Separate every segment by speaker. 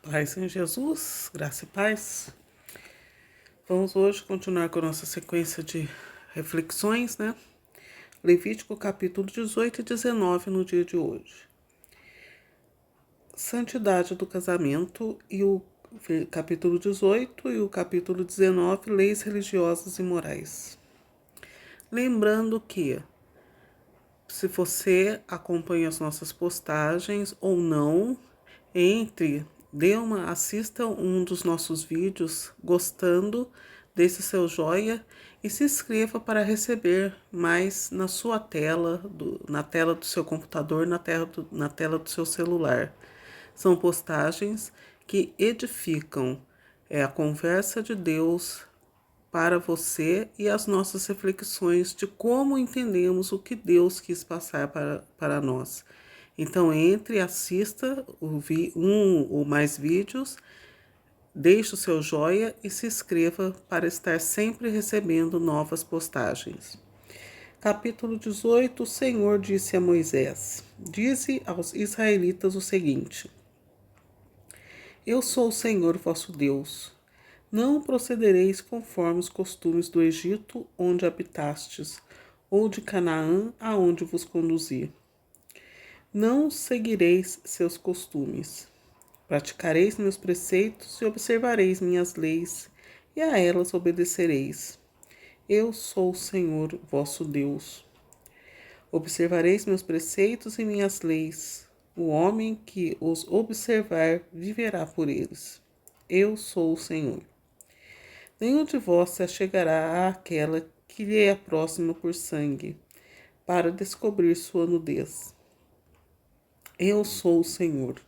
Speaker 1: Paz em Jesus, graça e paz. Vamos hoje continuar com a nossa sequência de reflexões, né? Levítico capítulo 18 e 19 no dia de hoje. Santidade do casamento e o capítulo 18 e o capítulo 19, leis religiosas e morais. Lembrando que, se você acompanha as nossas postagens ou não, assista um dos nossos vídeos gostando, desse seu joia e se inscreva para receber mais na sua tela, na tela do seu computador, na tela do seu celular. São postagens que edificam, é a conversa de Deus para você e as nossas reflexões de como entendemos o que Deus quis passar para nós. Então entre, assista um ou mais vídeos, deixe o seu joia e se inscreva para estar sempre recebendo novas postagens. Capítulo 18. O Senhor disse a Moisés: Dize aos israelitas o seguinte: Eu sou o Senhor vosso Deus. Não procedereis conforme os costumes do Egito, onde habitastes, ou de Canaã, aonde vos conduzi. Não seguireis seus costumes. Praticareis meus preceitos e observareis minhas leis, e a elas obedecereis. Eu sou o Senhor vosso Deus. Observareis meus preceitos e minhas leis. O homem que os observar viverá por eles. Eu sou o Senhor. Nenhum de vós se achegará àquela que lhe é próxima por sangue, para descobrir sua nudez. Eu sou o Senhor.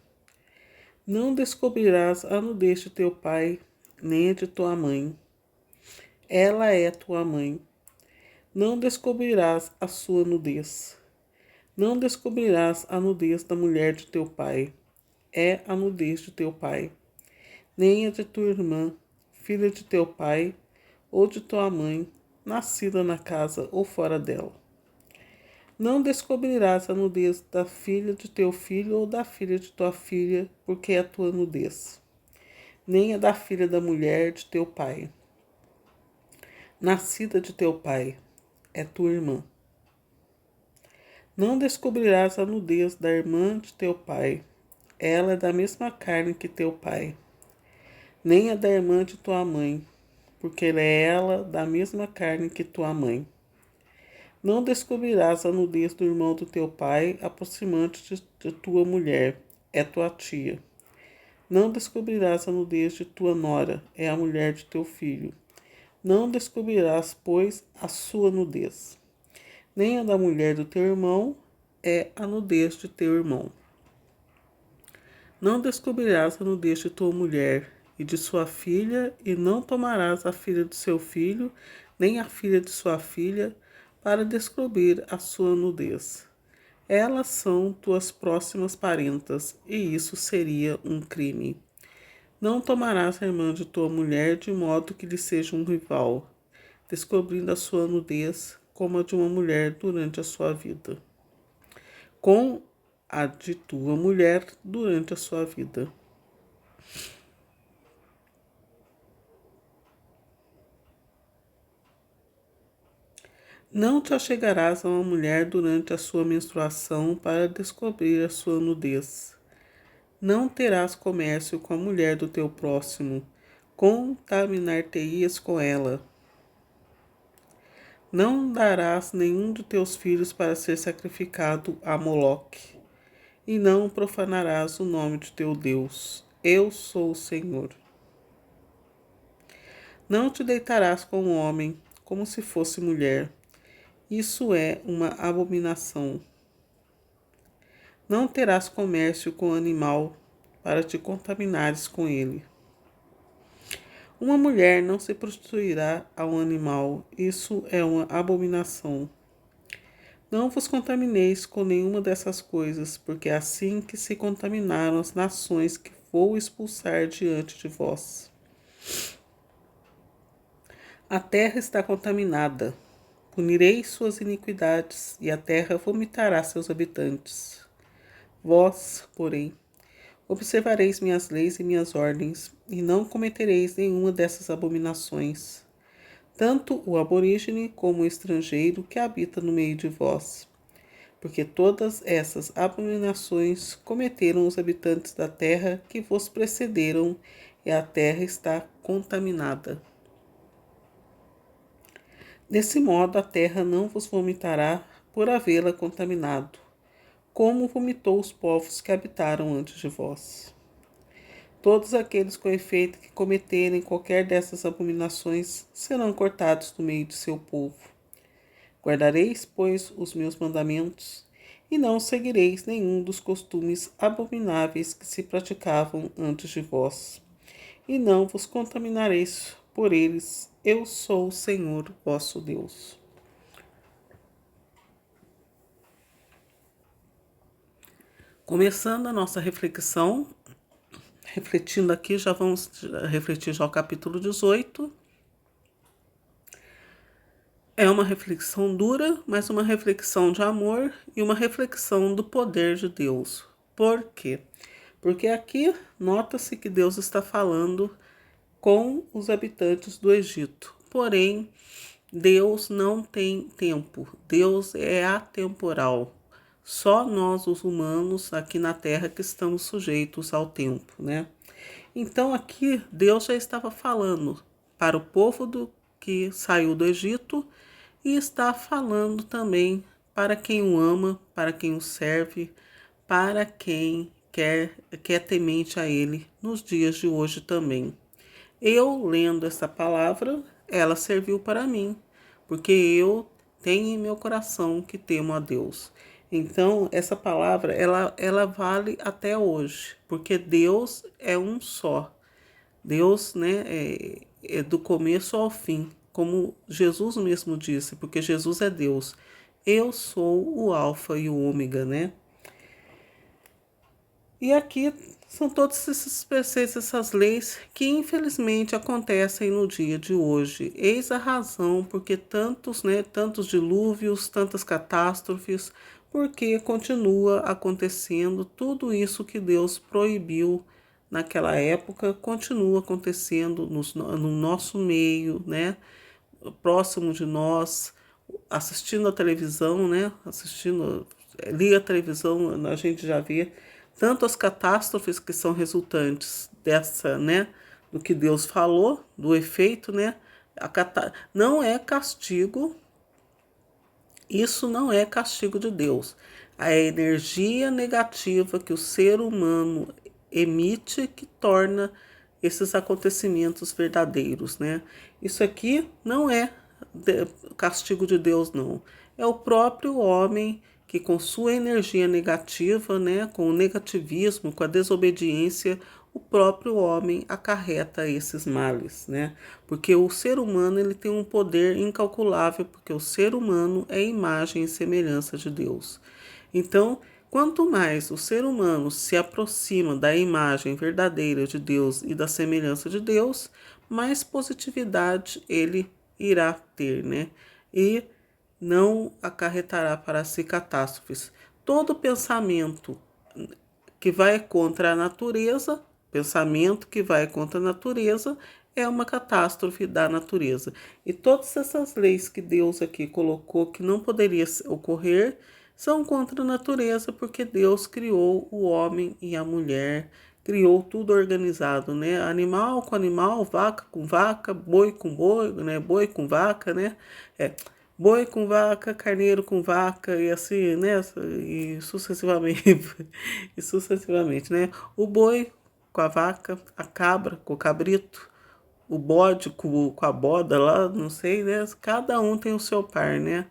Speaker 1: Não descobrirás a nudez de teu pai, nem a de tua mãe. Ela é tua mãe. Não descobrirás a sua nudez. Não descobrirás a nudez da mulher de teu pai. É a nudez de teu pai. Nem a de tua irmã, filha de teu pai, ou de tua mãe, nascida na casa ou fora dela. Não descobrirás a nudez da filha de teu filho ou da filha de tua filha, porque é a tua nudez. Nem a da filha da mulher de teu pai, nascida de teu pai, é tua irmã. Não descobrirás a nudez da irmã de teu pai, ela é da mesma carne que teu pai. Nem a da irmã de tua mãe, porque ela da mesma carne que tua mãe. Não descobrirás a nudez do irmão do teu pai, aproximante de tua mulher, é tua tia. Não descobrirás a nudez de tua nora, é a mulher de teu filho. Não descobrirás, pois, a sua nudez. Nem a da mulher do teu irmão, é a nudez de teu irmão. Não descobrirás a nudez de tua mulher e de sua filha, e não tomarás a filha de seu filho, nem a filha de sua filha, para descobrir a sua nudez. Elas são tuas próximas parentas, e isso seria um crime. Não tomarás a irmã de tua mulher de modo que lhe seja um rival, descobrindo a sua nudez como a de uma mulher durante a sua vida, com a de tua mulher durante a sua vida. Não te achegarás a uma mulher durante a sua menstruação para descobrir a sua nudez. Não terás comércio com a mulher do teu próximo, contaminar-te-ias com ela. Não darás nenhum de teus filhos para ser sacrificado a Moloque, e não profanarás o nome de teu Deus. Eu sou o Senhor. Não te deitarás com um homem como se fosse mulher. Isso é uma abominação. Não terás comércio com animal para te contaminares com ele. Uma mulher não se prostituirá a um animal. Isso é uma abominação. Não vos contamineis com nenhuma dessas coisas, porque é assim que se contaminaram as nações que vou expulsar diante de vós. A terra está contaminada. Punirei suas iniquidades, e a terra vomitará seus habitantes. Vós, porém, Observareis minhas leis e minhas ordens, e não cometereis nenhuma dessas abominações, tanto o aborígene como o estrangeiro que habita no meio de vós. Porque todas essas abominações cometeram os habitantes da terra que vos precederam, e a terra está contaminada. Desse modo a terra não vos vomitará por havê-la contaminado, como vomitou os povos que habitaram antes de vós. Todos aqueles com efeito que cometerem qualquer dessas abominações serão cortados do meio de seu povo. Guardareis, pois, os meus mandamentos, e não seguireis nenhum dos costumes abomináveis que se praticavam antes de vós, e não vos contaminareis por eles. Eu sou o Senhor vosso Deus. Começando a nossa reflexão, refletindo aqui, já vamos refletir já o capítulo 18. É uma reflexão dura, mas uma reflexão de amor e uma reflexão do poder de Deus. Por quê? Porque aqui nota-se que Deus está falando com os habitantes do Egito. Porém, Deus não tem tempo. Deus é atemporal. Só nós, os humanos, aqui na Terra, que estamos sujeitos ao tempo, né? Então, aqui, Deus já estava falando para o povo que saiu do Egito e está falando também para quem o ama, para quem o serve, para quem quer temente a Ele nos dias de hoje também. Eu, lendo essa palavra, ela serviu para mim, porque eu tenho em meu coração que temo a Deus. Então, essa palavra, ela vale até hoje, porque Deus é um só. Deus, né, é do começo ao fim, como Jesus mesmo disse, porque Jesus é Deus. Eu sou o alfa e o ômega, né? E aqui são todos esses preceitos, essas leis que infelizmente acontecem no dia de hoje. Eis a razão porque tantos dilúvios, tantas catástrofes, porque continua acontecendo tudo isso que Deus proibiu naquela época, continua acontecendo no nosso meio, né? Próximo de nós, assistindo a televisão, né? Liga a televisão, a gente já vê tanto as catástrofes que são resultantes dessa, né, do que Deus falou, do efeito, né? Não é castigo, isso não é castigo de Deus. A energia negativa que o ser humano emite que torna esses acontecimentos verdadeiros, né? Isso aqui não é castigo de Deus, não. É o próprio homem que com sua energia negativa, né, com o negativismo, com a desobediência, o próprio homem acarreta esses males, né? Porque o ser humano ele tem um poder incalculável, porque o ser humano é imagem e semelhança de Deus. Então, quanto mais o ser humano se aproxima da imagem verdadeira de Deus e da semelhança de Deus, mais positividade ele irá ter, né? E não acarretará para si catástrofes. Todo pensamento que vai contra a natureza, pensamento que vai contra a natureza, é uma catástrofe da natureza. E todas essas leis que Deus aqui colocou que não poderia ocorrer, são contra a natureza, porque Deus criou o homem e a mulher, criou tudo organizado, né? Animal com animal, vaca com vaca, boi com boi, né? Boi com vaca, né? Boi com vaca, carneiro com vaca e assim, né? E sucessivamente, e sucessivamente, né? O boi com a vaca, a cabra com o cabrito, o bode com a boda lá, não sei, né? Cada um tem o seu par, né?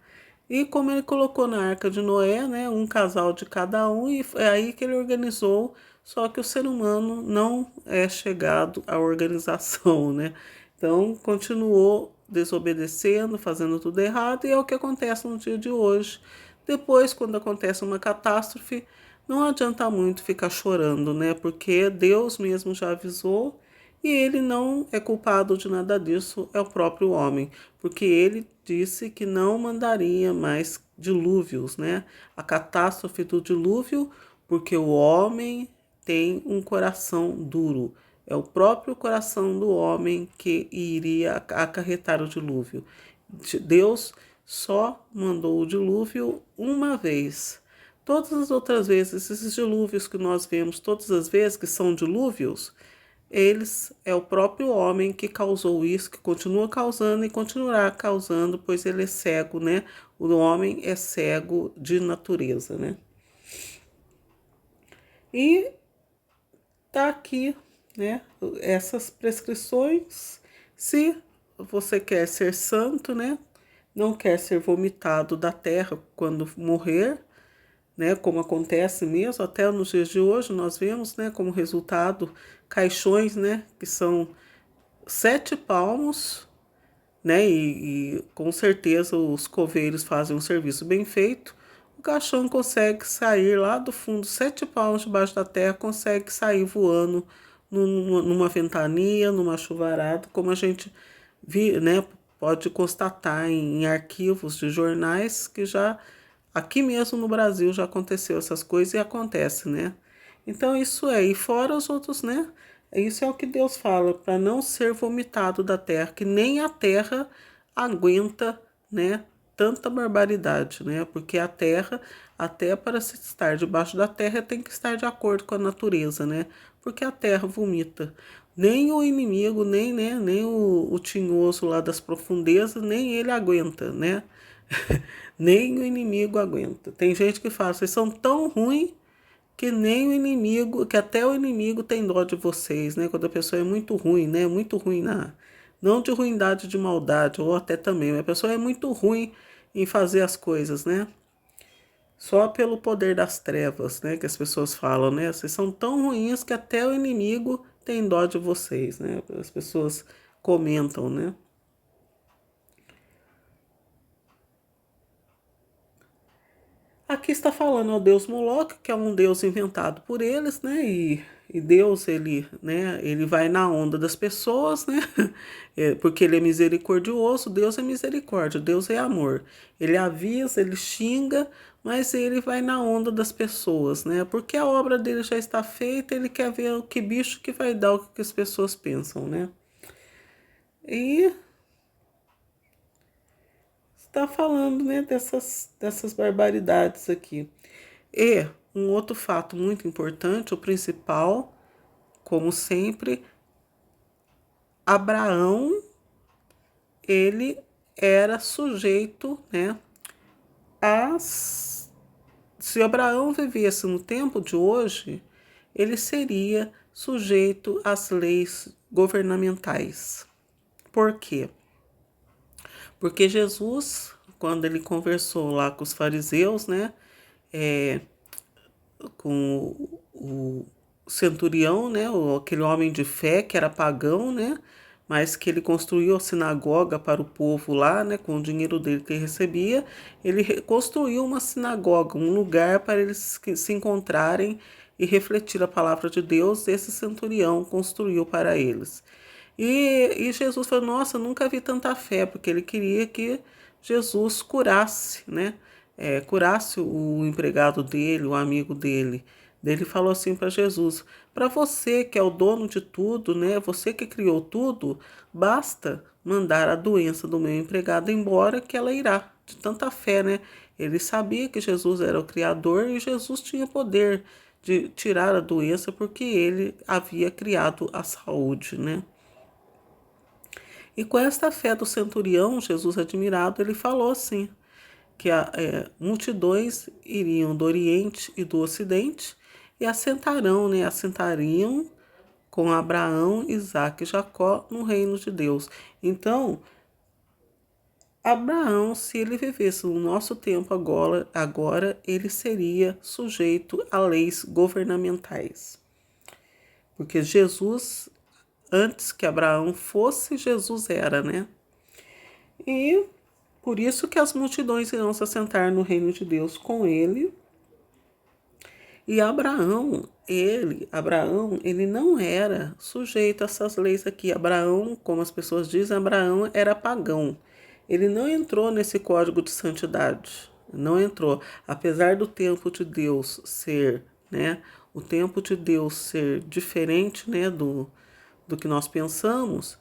Speaker 1: E como ele colocou na Arca de Noé, né? Um casal de cada um, e é aí que ele organizou. Só que o ser humano não é chegado à organização, né? Então, continuou desobedecendo, fazendo tudo errado, e é o que acontece no dia de hoje. Depois, quando acontece uma catástrofe, não adianta muito ficar chorando, né? Porque Deus mesmo já avisou e ele não é culpado de nada disso, é o próprio homem, porque ele disse que não mandaria mais dilúvios, né? A catástrofe do dilúvio, porque o homem tem um coração duro. É o próprio coração do homem que iria acarretar o dilúvio. Deus só mandou o dilúvio uma vez. Todas as outras vezes, esses dilúvios que nós vemos, todas as vezes que são dilúvios, eles é o próprio homem que causou isso, que continua causando e continuará causando, pois ele é cego, né? O homem é cego de natureza, né? E tá aqui, né? Essas prescrições. Se você quer ser santo, né? Não quer ser vomitado da terra quando morrer, né, como acontece mesmo, até nos dias de hoje nós vemos, né, como resultado caixões, né, que são 7 palmos, né, e com certeza os coveiros fazem um serviço bem feito, o caixão consegue sair lá do fundo, 7 palmos debaixo da terra, consegue sair voando numa ventania, numa chuvarada, como a gente né, pode constatar em arquivos de jornais que já aqui mesmo no Brasil já aconteceu essas coisas e acontece, né? Então isso é, e fora os outros, né? Isso é o que Deus fala, para não ser vomitado da terra, que nem a terra aguenta, né? Tanta barbaridade, né? Porque a terra, até para se estar debaixo da terra, tem que estar de acordo com a natureza, né? Porque a terra vomita. Nem o inimigo, nem, né, nem o tinhoso lá das profundezas, nem ele aguenta, né? Nem o inimigo aguenta. Tem gente que fala, vocês são tão ruins que nem o inimigo, que até o inimigo tem dó de vocês, né? Quando a pessoa é muito ruim, né? Muito ruim não de ruindade de maldade, ou até também, mas a pessoa é muito ruim em fazer as coisas, né? Só pelo poder das trevas, né? Que as pessoas falam, né? Vocês são tão ruins que até o inimigo tem dó de vocês, né? As pessoas comentam, né? Aqui está falando ao deus Moloque, que é um deus inventado por eles, né? E Deus, ele, né? Ele vai na onda das pessoas, né? Porque ele é misericordioso, Deus é misericórdia, Deus é amor. Ele avisa, ele xinga, mas ele vai na onda das pessoas, né? Porque a obra dele já está feita, ele quer ver o que bicho que vai dar, o que as pessoas pensam, né? E está falando, né, dessas barbaridades aqui. E um outro fato muito importante, o principal, como sempre, Abraão, ele era sujeito, né, às... Se Abraão vivesse no tempo de hoje, ele seria sujeito às leis governamentais. Por quê? Porque Jesus, quando ele conversou lá com os fariseus, né, é, com o centurião, né, aquele homem de fé que era pagão, né, mas que ele construiu a sinagoga para o povo lá, né, com o dinheiro dele que ele recebia, ele construiu uma sinagoga, um lugar para eles se encontrarem e refletir a palavra de Deus. Esse centurião construiu para eles. E Jesus falou, nossa, eu nunca vi tanta fé, porque ele queria que Jesus curasse, né? Curasse o empregado dele, o amigo dele. Daí ele falou assim para Jesus, para você que é o dono de tudo, né? Você que criou tudo, basta mandar a doença do meu empregado embora que ela irá. De tanta fé, né? Ele sabia que Jesus era o Criador e Jesus tinha poder de tirar a doença porque ele havia criado a saúde, né? E com esta fé do centurião, Jesus admirado, ele falou assim, que multidões iriam do Oriente e do Ocidente e assentarão, né, assentariam com Abraão, Isaque e Jacó no reino de Deus. Então, Abraão, se ele vivesse no nosso tempo agora ele seria sujeito a leis governamentais. Porque Jesus, antes que Abraão fosse, Jesus era, né? E por isso que as multidões irão se assentar no reino de Deus com ele. E Abraão, ele não era sujeito a essas leis aqui. Abraão, como as pessoas dizem, Abraão era pagão. Ele não entrou nesse código de santidade. Não entrou. Apesar do tempo de Deus ser, né, o tempo de Deus ser diferente, né, do que nós pensamos,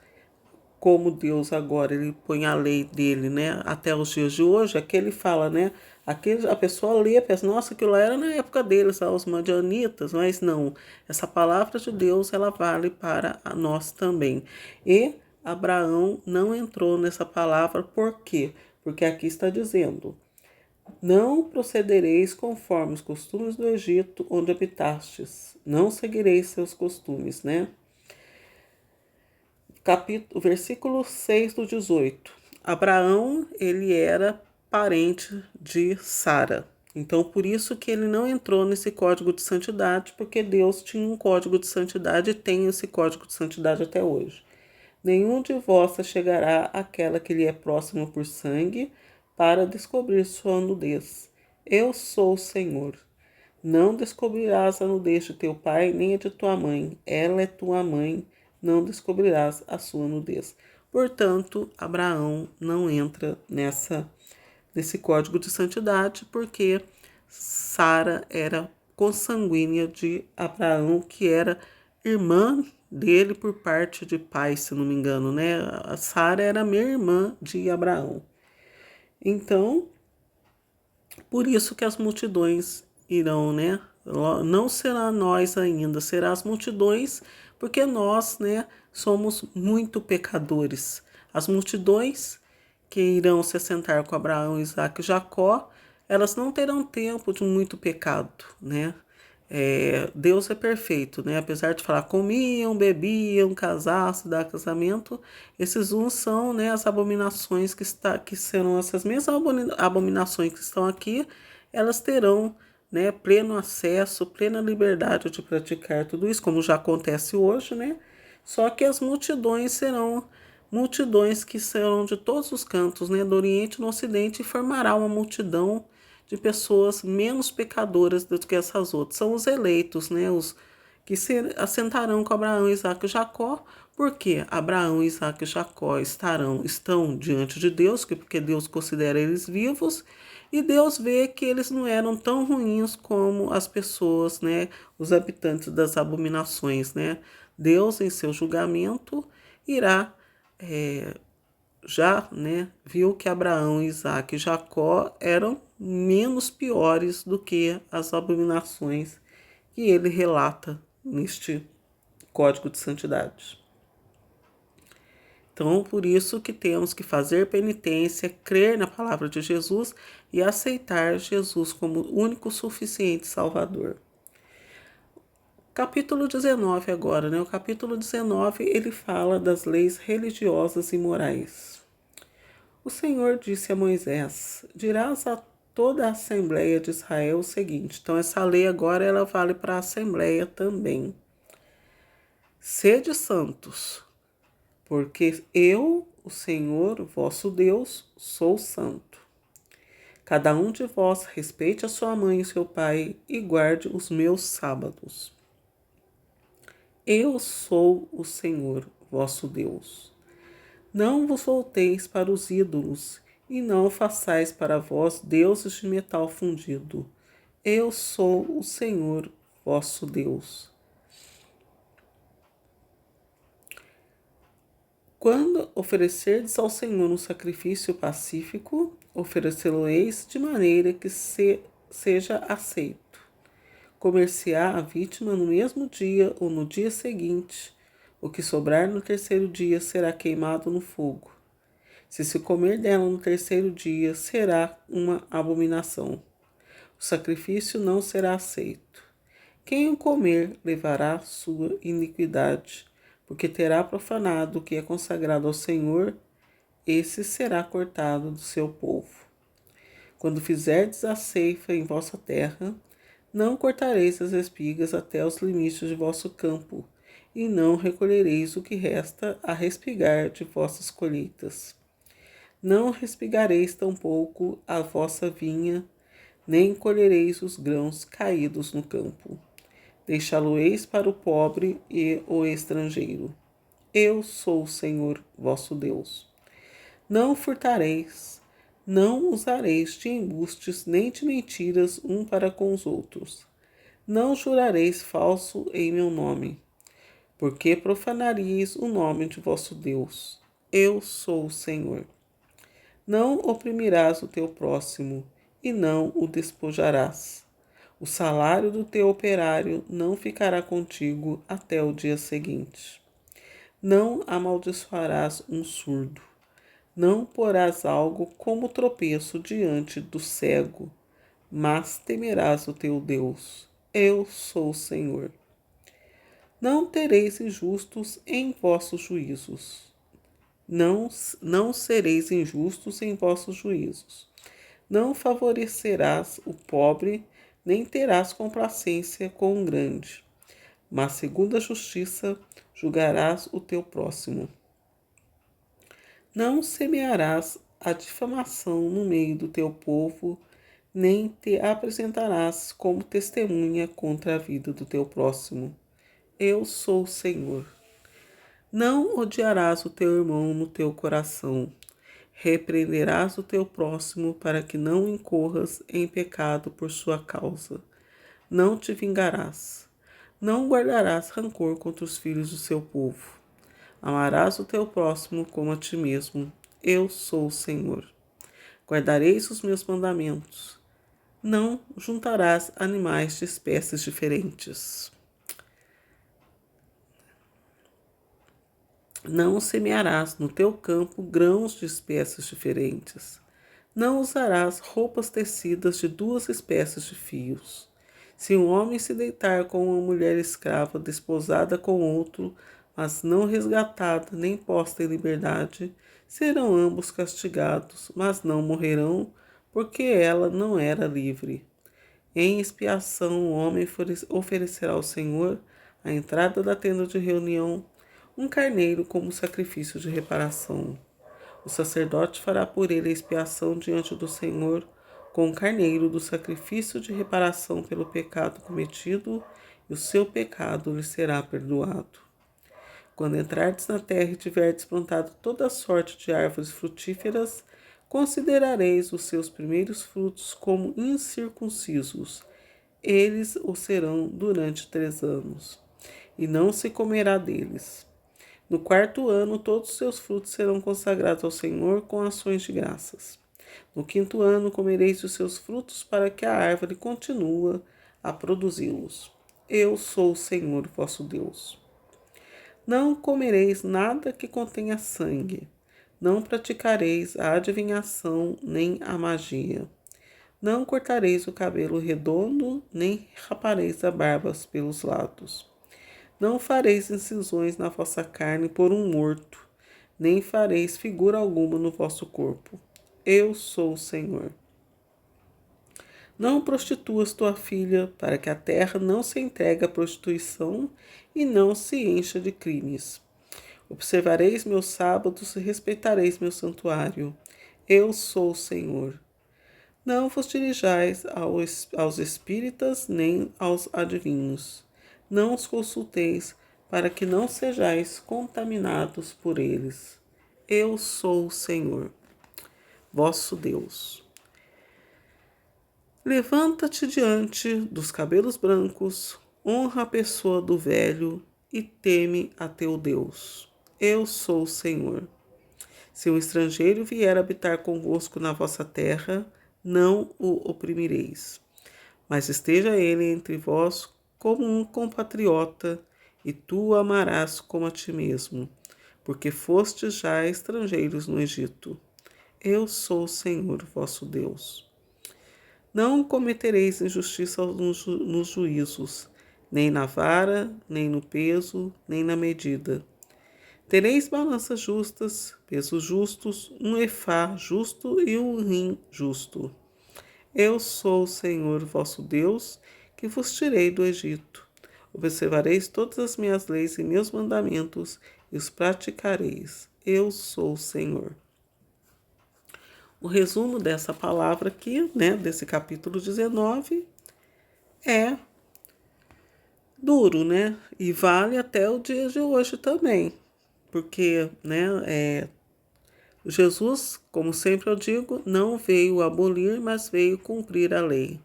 Speaker 1: como Deus agora ele põe a lei dele, né, até os dias de hoje, é que ele fala, né, a pessoa lê, pensa, nossa, aquilo lá era na época deles, os madianitas, mas não, essa palavra de Deus, ela vale para nós também. E Abraão não entrou nessa palavra, por quê? Porque aqui está dizendo, não procedereis conforme os costumes do Egito, onde habitastes, não seguireis seus costumes, né? Versículo 6 do 18. Abraão, ele era parente de Sara. Então, por isso que ele não entrou nesse código de santidade, porque Deus tinha um código de santidade e tem esse código de santidade até hoje. Nenhum de vós chegará àquela que lhe é próximo por sangue, para descobrir sua nudez. Eu sou o Senhor. Não descobrirás a nudez de teu pai, nem a de tua mãe. Ela é tua mãe, não descobrirás a sua nudez. Portanto, Abraão não entra nesse código de santidade, porque Sara era consanguínea de Abraão, que era irmã dele por parte de pai, se não me engano, né? A Sara era minha irmã de Abraão. Então, por isso que as multidões irão, né? Não será nós ainda, será as multidões, porque nós, né, somos muito pecadores. As multidões que irão se assentar com Abraão, Isaac e Jacó, elas não terão tempo de muito pecado, né? Deus é perfeito, né? Apesar de falar comiam, bebiam, casasse, dar casamento, esses uns são, né, as abominações que serão essas mesmas abominações que estão aqui, elas terão, né, pleno acesso, plena liberdade de praticar tudo isso, como já acontece hoje, né? Só que as multidões serão multidões que serão de todos os cantos, né, do Oriente e no Ocidente, e formará uma multidão de pessoas menos pecadoras do que essas outras. São os eleitos, né? Os que se assentarão com Abraão, Isaac e Jacó, porque Abraão, Isaac e Jacó estão diante de Deus, porque Deus considera eles vivos, e Deus vê que eles não eram tão ruins como as pessoas, né? Os habitantes das abominações, né? Deus, em seu julgamento, irá já, né, viu que Abraão, Isaac e Jacó eram menos piores do que as abominações que ele relata neste código de santidade. Então, por isso que temos que fazer penitência, crer na palavra de Jesus e aceitar Jesus como único suficiente Salvador. Capítulo 19 agora, né? O capítulo 19, ele fala das leis religiosas e morais. O Senhor disse a Moisés, dirás a toda a Assembleia de Israel o seguinte, então essa lei agora ela vale para a Assembleia também. Sede santos, porque eu, o Senhor, vosso Deus, sou santo. Cada um de vós respeite a sua mãe e seu pai e guarde os meus sábados. Eu sou o Senhor, vosso Deus. Não vos volteis para os ídolos, e não façais para vós deuses de metal fundido. Eu sou o Senhor, vosso Deus. Quando oferecerdes ao Senhor um sacrifício pacífico, oferecê-lo-eis de maneira que seja aceito. Comer-se-á a vítima no mesmo dia ou no dia seguinte. O que sobrar no terceiro dia será queimado no fogo. Se se comer dela no terceiro dia, será uma abominação. O sacrifício não será aceito. Quem o comer levará sua iniquidade, porque terá profanado o que é consagrado ao Senhor, esse será cortado do seu povo. Quando fizerdes a ceifa em vossa terra, não cortareis as espigas até os limites de vosso campo, e não recolhereis o que resta a respigar de vossas colheitas. Não respigareis tampouco a vossa vinha, nem colhereis os grãos caídos no campo. Deixá-lo-eis para o pobre e o estrangeiro. Eu sou o Senhor vosso Deus. Não furtareis, não usareis de embustes nem de mentiras um para com os outros. Não jurareis falso em meu nome, porque profanaríeis o nome de vosso Deus. Eu sou o Senhor. Não oprimirás o teu próximo, e não o despojarás. O salário do teu operário não ficará contigo até o dia seguinte. Não amaldiçoarás um surdo. Não porás algo como tropeço diante do cego, mas temerás o teu Deus. Eu sou o Senhor. Não tereis injustos em vossos juízos. Não sereis injustos em vossos juízos. Não favorecerás o pobre, nem terás complacência com o grande. Mas, segundo a justiça, julgarás o teu próximo. Não semearás a difamação no meio do teu povo, nem te apresentarás como testemunha contra a vida do teu próximo. Eu sou o Senhor. Não odiarás o teu irmão no teu coração. Repreenderás o teu próximo para que não incorras em pecado por sua causa. Não te vingarás. Não guardarás rancor contra os filhos do seu povo. Amarás o teu próximo como a ti mesmo. Eu sou o Senhor. Guardareis os meus mandamentos. Não juntarás animais de espécies diferentes. Não semearás no teu campo grãos de espécies diferentes. Não usarás roupas tecidas de duas espécies de fios. Se um homem se deitar com uma mulher escrava desposada com outro, mas não resgatada nem posta em liberdade, serão ambos castigados, mas não morrerão, porque ela não era livre. Em expiação, o homem oferecerá ao Senhor, à entrada da tenda de reunião, um carneiro como sacrifício de reparação. O sacerdote fará por ele a expiação diante do Senhor com o carneiro do sacrifício de reparação pelo pecado cometido, e o seu pecado lhe será perdoado. Quando entrardes na terra e tiverdes plantado toda a sorte de árvores frutíferas, considerareis os seus primeiros frutos como incircuncisos. Eles o serão durante 3 anos, e não se comerá deles. No 4º ano, todos os seus frutos serão consagrados ao Senhor com ações de graças. No 5º ano, comereis os seus frutos para que a árvore continue a produzi-los. Eu sou o Senhor vosso Deus. Não comereis nada que contenha sangue. Não praticareis a adivinhação nem a magia. Não cortareis o cabelo redondo, nem rapareis a barba pelos lados. Não fareis incisões na vossa carne por um morto, nem fareis figura alguma no vosso corpo. Eu sou o Senhor. Não prostituas tua filha, para que a terra não se entregue à prostituição e não se encha de crimes. Observareis meus sábados e respeitareis meu santuário. Eu sou o Senhor. Não vos dirijais aos espíritas nem aos adivinhos. Não os consulteis, para que não sejais contaminados por eles. Eu sou o Senhor, vosso Deus. Levanta-te diante dos cabelos brancos, honra a pessoa do velho e teme a teu Deus. Eu sou o Senhor. Se um estrangeiro vier habitar convosco na vossa terra, não o oprimireis, mas esteja ele entre vós como um compatriota, e tu o amarás como a ti mesmo, porque fostes já estrangeiros no Egito. Eu sou o Senhor vosso Deus. Não cometereis injustiça nos juízos, nem na vara, nem no peso, nem na medida. Tereis balanças justas, pesos justos, um efá justo e um rim justo. Eu sou o Senhor vosso Deus, que vos tirei do Egito. Observareis todas as minhas leis e meus mandamentos, e os praticareis. Eu sou o Senhor. O resumo dessa palavra aqui, desse capítulo 19, é duro, E vale até o dia de hoje também. Porque, Jesus, como sempre eu digo, não veio abolir, mas veio cumprir a lei,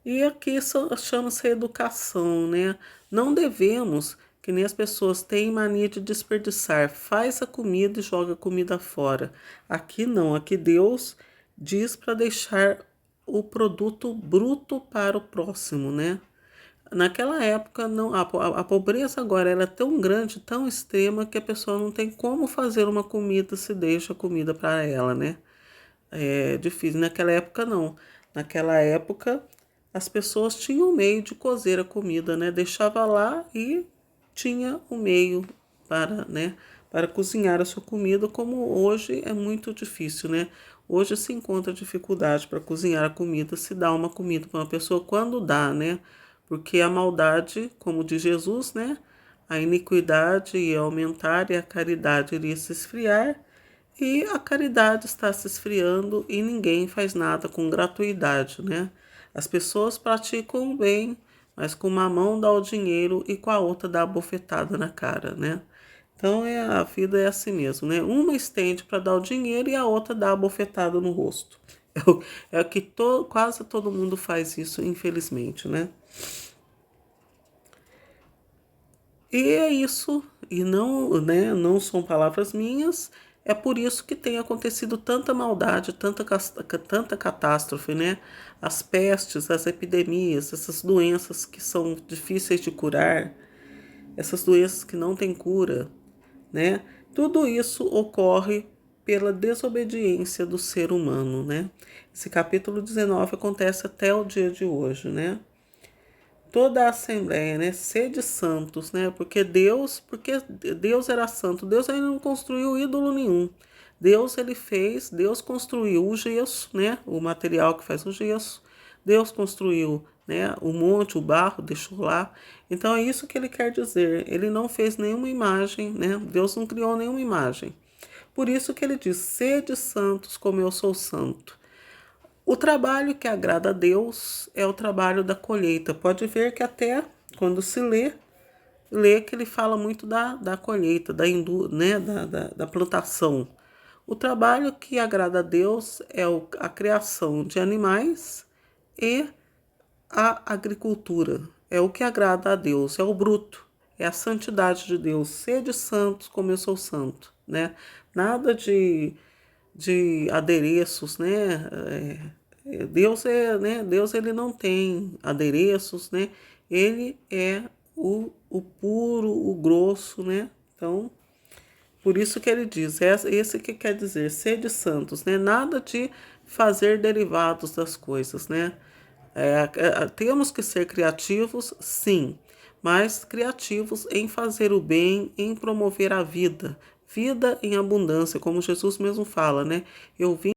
Speaker 1: E aqui chama-se educação, né? Não devemos, que nem as pessoas têm mania de desperdiçar, faz a comida e joga a comida fora. Aqui não, aqui Deus diz para deixar o produto bruto para o próximo, né? Naquela época, não, a pobreza agora era tão grande, tão extrema, que a pessoa não tem como fazer uma comida se deixa a comida para ela, né? É difícil. Naquela época, não. Naquela época, as pessoas tinham o meio de cozer a comida, né? Deixava lá e tinha o meio para, né, para cozinhar a sua comida, como hoje é muito difícil, né? Hoje se encontra dificuldade para cozinhar a comida, se dá uma comida para uma pessoa quando dá, né? Porque a maldade, como diz Jesus, né? A iniquidade ia aumentar e a caridade iria se esfriar. E a caridade está se esfriando e ninguém faz nada com gratuidade, né? As pessoas praticam o bem, mas com uma mão dá o dinheiro e com a outra dá a bofetada na cara, né? Então a vida é assim mesmo, né? Uma estende para dar o dinheiro e a outra dá a bofetada no rosto. É o que quase todo mundo faz isso, infelizmente, né? E é isso, e não, né, não são palavras minhas, é por isso que tem acontecido tanta maldade, tanta catástrofe, né? As pestes, as epidemias, essas doenças que são difíceis de curar, essas doenças que não têm cura, né? Tudo isso ocorre pela desobediência do ser humano, né? Esse capítulo 19 acontece até o dia de hoje, né? Toda a assembleia, né? Sede santos, né? Porque Deus era santo. Deus ainda não construiu ídolo nenhum. Deus construiu o gesso, né? O material que faz o gesso. Deus construiu, né? O monte, o barro, deixou lá. Então é isso que ele quer dizer. Ele não fez nenhuma imagem, né? Deus não criou nenhuma imagem. Por isso que ele diz: sede santos como eu sou santo. O trabalho que agrada a Deus é o trabalho da colheita. Pode ver que até quando se lê que ele fala muito da colheita, né, da plantação. O trabalho que agrada a Deus é a criação de animais e a agricultura. É o que agrada a Deus, é o bruto, é a santidade de Deus. Sede santos como eu sou santo, né? Nada de adereços, né? Deus né? Deus ele não tem adereços, né? Ele é o puro, o grosso, né? Então, por isso que ele diz, esse que quer dizer, sede santos, né? Nada de fazer derivados das coisas, né? Temos que ser criativos, sim, mas criativos em fazer o bem, em promover a vida, vida em abundância, como Jesus mesmo fala, né? Eu vim